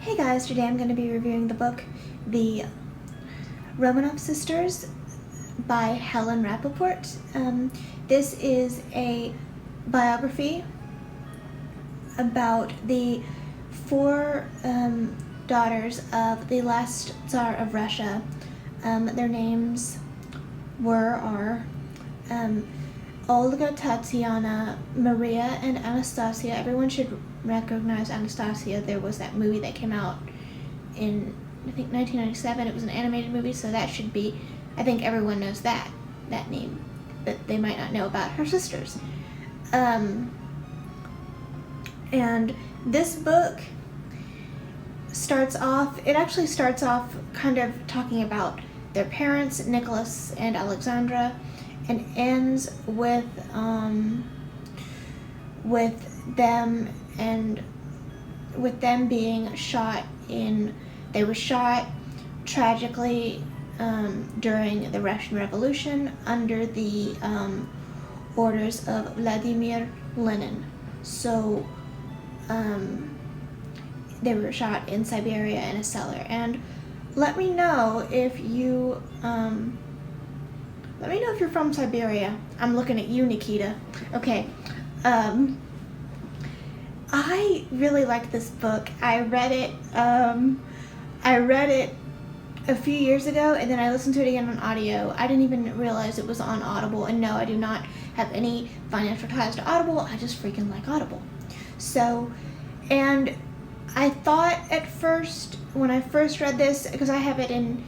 Hey guys, today I'm going to be reviewing the book The Romanov Sisters by Helen Rappaport. This is a biography about the four daughters of the last Tzar of Russia. Their names are Olga, Tatiana, Maria, and Anastasia. Everyone should recognize Anastasia. There was that movie that came out in, I think, 1997. It was an animated movie, so that should be, I think everyone knows that name, but they might not know about her sisters. And this book starts off kind of talking about their parents, Nicholas and Alexandra, and ends with them being shot they were shot tragically during the Russian Revolution under the orders of Vladimir Lenin. So they were shot in Siberia in a cellar. And let me know if you're from Siberia. I'm looking at you, Nikita. Okay. I really like this book. I read it a few years ago, and then I listened to it again on audio. I didn't even realize it was on Audible, and no, I do not have any financial ties to Audible. I just freaking like Audible. So, and I thought at first, when I first read this, because I have it in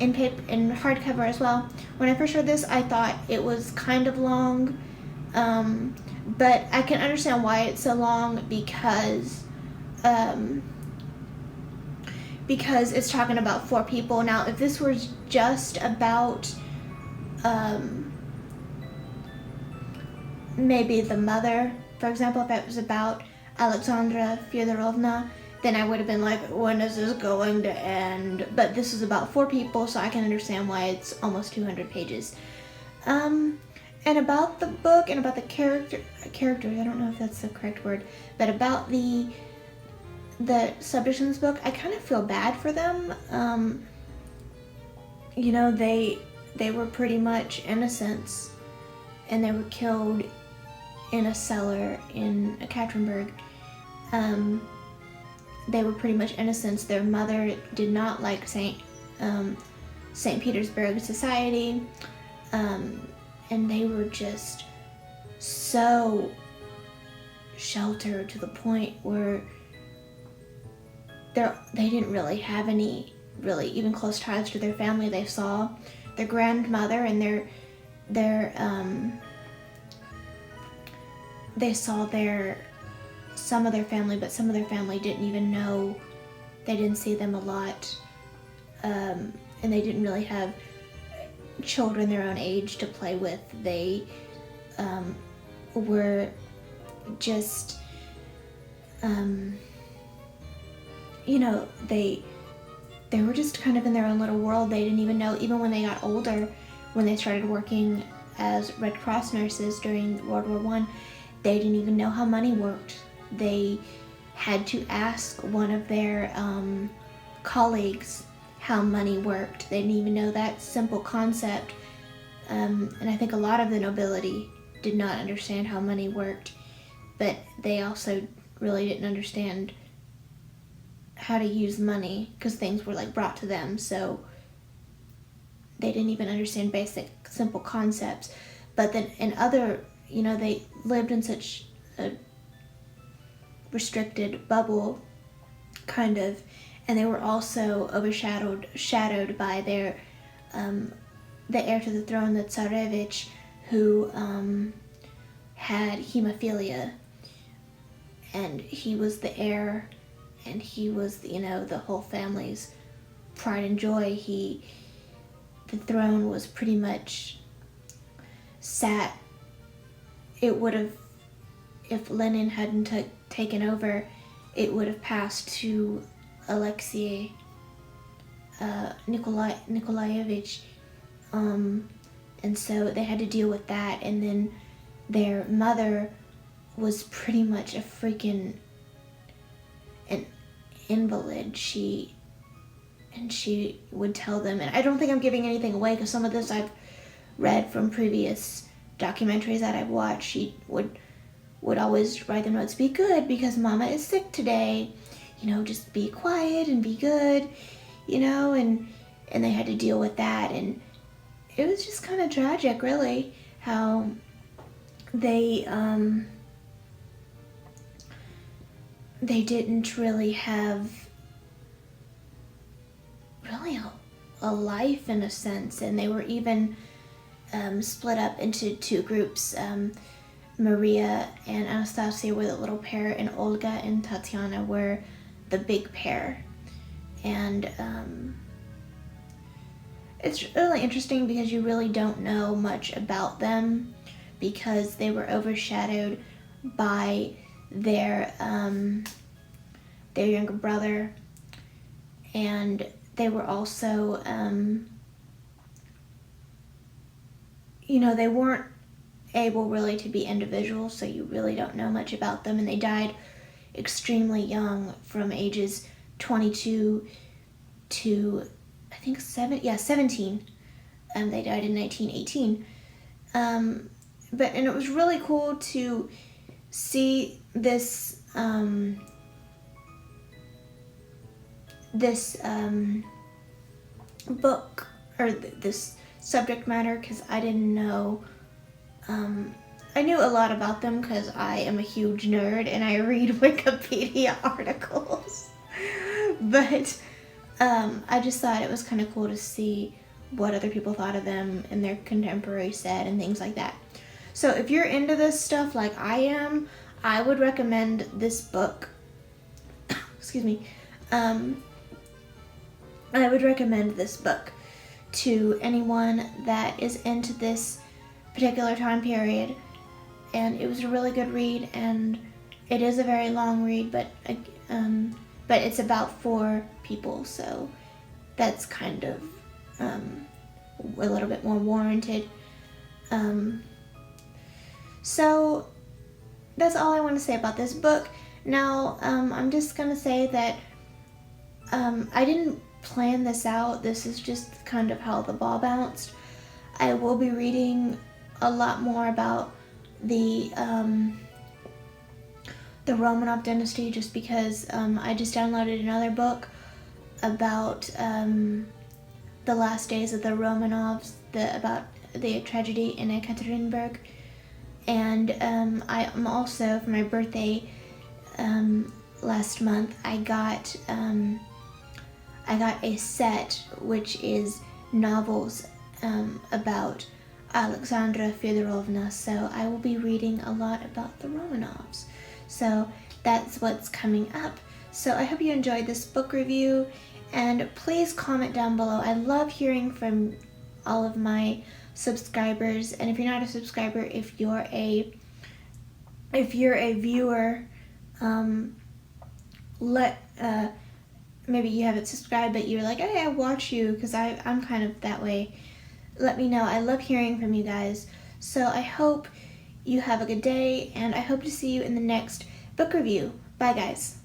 paper, in hardcover as well. When I first read this, I thought it was kind of long, but I can understand why it's so long because it's talking about four people. Now, if this was just about maybe the mother, for example, if it was about Alexandra Fyodorovna, then I would have been like, when is this going to end? But this is about four people, so I can understand why it's almost 200 pages. And about the book and about the characters, I don't know if that's the correct word, but about the subjects in this book, I kind of feel bad for them. They were pretty much innocents, and they were killed in a cellar in Ekaterinburg. They were pretty much innocents. Their mother did not like St. Petersburg society, and they were just so sheltered to the point where they didn't really have any really even close ties to their family. They saw their grandmother and they saw some of their family, but some of their family didn't even know. They didn't see them a lot, and they didn't really have children their own age to play with. They were just they were just kind of in their own little world. They didn't even know, even when they got older, when they started working as Red Cross nurses during World War I, they didn't even know how money worked. They had to ask one of their colleagues how money worked. They didn't even know that simple concept. And I think a lot of the nobility did not understand how money worked, but they also really didn't understand how to use money because things were like brought to them, so they didn't even understand basic simple concepts. But then in other, they lived in such a restricted bubble, kind of, and they were also shadowed by their the heir to the throne, the Tsarevich, who had hemophilia, and he was the heir, and he was the whole family's pride and joy. The throne was pretty much sat. It would have, if Lenin hadn't taken over, it would have passed to Alexei Nikolaevich, and so they had to deal with that. And then their mother was pretty much an invalid, she would tell them, and I don't think I'm giving anything away because some of this I've read from previous documentaries that I've watched. She would always write the notes, be good because mama is sick today, just be quiet and be good, and they had to deal with that. And it was just kind of tragic, really, how they didn't really have a life in a sense, and they were even split up into two groups. Maria and Anastasia were the little pair, and Olga and Tatiana were the big pair. And it's really interesting because you really don't know much about them because they were overshadowed by their younger brother, and they were also they weren't able really to be individuals, so you really don't know much about them. And they died extremely young, from ages 22 to I think 17. They died in 1918. And it was really cool to see this book, or this subject matter, because I didn't know. I knew a lot about them because I am a huge nerd and I read Wikipedia articles. But I just thought it was kind of cool to see what other people thought of them and their contemporary set and things like that. So if you're into this stuff like I am, I would recommend this book. Excuse me. I would recommend this book to anyone that is into this particular time period. And it was a really good read, and it is a very long read, but it's about 4 people, so that's kind of a little bit more warranted. So that's all I want to say about this book. Now, I'm just going to say that I didn't plan this out. This is just kind of how the ball bounced. I will be reading a lot more about the Romanov dynasty, just because I just downloaded another book about the last days of the Romanovs, about the tragedy in Ekaterinburg. And I'm also, for my birthday last month, I got a set which is novels about Alexandra Fyodorovna, so I will be reading a lot about the Romanovs. So that's what's coming up. So I hope you enjoyed this book review, and please comment down below. I love hearing from all of my subscribers, and if you're not a subscriber, if you're a viewer, maybe you haven't subscribed but you're like, hey, I watch you, because I'm kind of that way. Let me know. I love hearing from you guys. So I hope you have a good day, and I hope to see you in the next book review. Bye, guys.